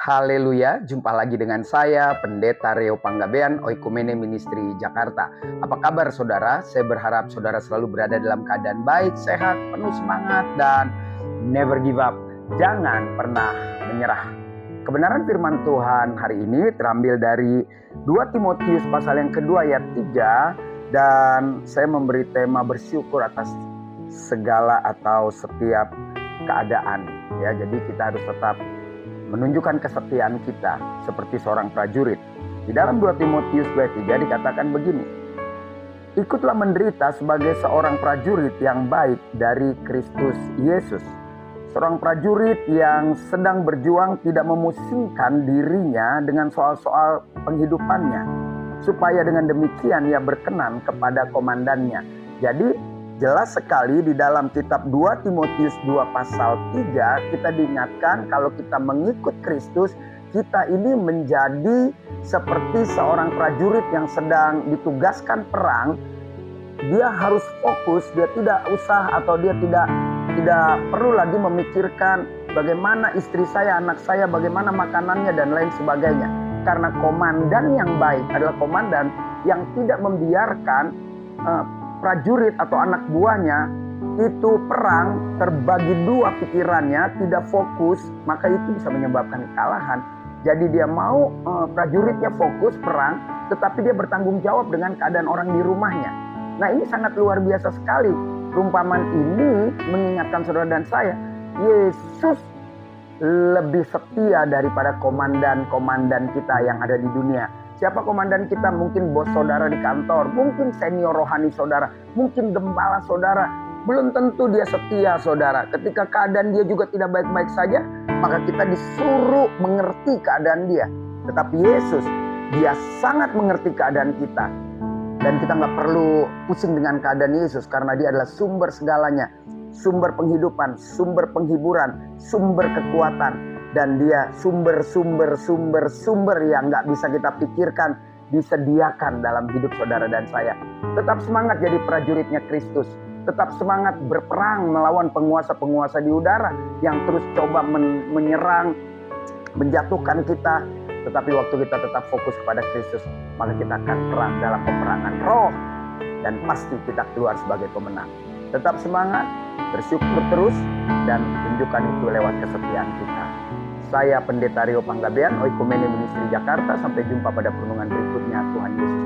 Haleluya, jumpa lagi dengan saya, Pendeta Reo Panggabean, Oikumene Ministry Jakarta. Apa kabar saudara? Saya berharap saudara selalu berada dalam keadaan baik, sehat, penuh semangat, dan never give up. Jangan pernah menyerah. Kebenaran firman Tuhan hari ini terambil dari 2 Timotius pasal yang kedua ayat 3, dan saya memberi tema bersyukur atas segala atau setiap keadaan. Ya, jadi kita harus tetap menunjukkan kesetiaan kita seperti seorang prajurit. Di dalam 2 Timotius 2:3 dikatakan begini, ikutlah menderita sebagai seorang prajurit yang baik dari Kristus Yesus. Seorang prajurit yang sedang berjuang tidak memusingkan dirinya dengan soal-soal penghidupannya, supaya dengan demikian ia berkenan kepada komandannya. Jadi jelas sekali di dalam kitab 2 Timotius 2 pasal 3 kita diingatkan kalau kita mengikut Kristus, kita ini menjadi seperti seorang prajurit yang sedang ditugaskan perang. Dia harus fokus, dia tidak usah atau dia tidak perlu lagi memikirkan bagaimana istri saya, anak saya, bagaimana makanannya dan lain sebagainya. Karena komandan yang baik adalah komandan yang tidak membiarkan prajurit atau anak buahnya itu perang terbagi dua pikirannya, tidak fokus, maka itu bisa menyebabkan kekalahan. Jadi dia mau prajuritnya fokus perang, tetapi dia bertanggung jawab dengan keadaan orang di rumahnya. Nah, ini sangat luar biasa sekali. Perumpamaan ini mengingatkan saudara dan saya, Yesus lebih setia daripada komandan-komandan kita yang ada di dunia. Siapa komandan kita? Mungkin bos saudara di kantor, mungkin senior rohani saudara, mungkin gembala saudara. Belum tentu dia setia saudara. Ketika keadaan dia juga tidak baik-baik saja, maka kita disuruh mengerti keadaan dia. Tetapi Yesus, dia sangat mengerti keadaan kita. Dan kita nggak perlu pusing dengan keadaan Yesus, karena dia adalah sumber segalanya. Sumber penghidupan, sumber penghiburan, sumber kekuatan. Dan dia sumber yang nggak bisa kita pikirkan, disediakan dalam hidup saudara dan saya. Tetap semangat jadi prajuritnya Kristus. Tetap semangat berperang melawan penguasa-penguasa di udara yang terus coba menyerang, menjatuhkan kita. Tetapi waktu kita tetap fokus kepada Kristus, maka kita akan perang dalam peperangan roh. Dan pasti kita keluar sebagai pemenang. Tetap semangat, bersyukur terus, dan tunjukkan itu lewat kesetiaan kita. Saya Pendeta Reo Panggabean, Oikumene Ministry Jakarta. Sampai jumpa pada perenungan berikutnya. Tuhan Yesus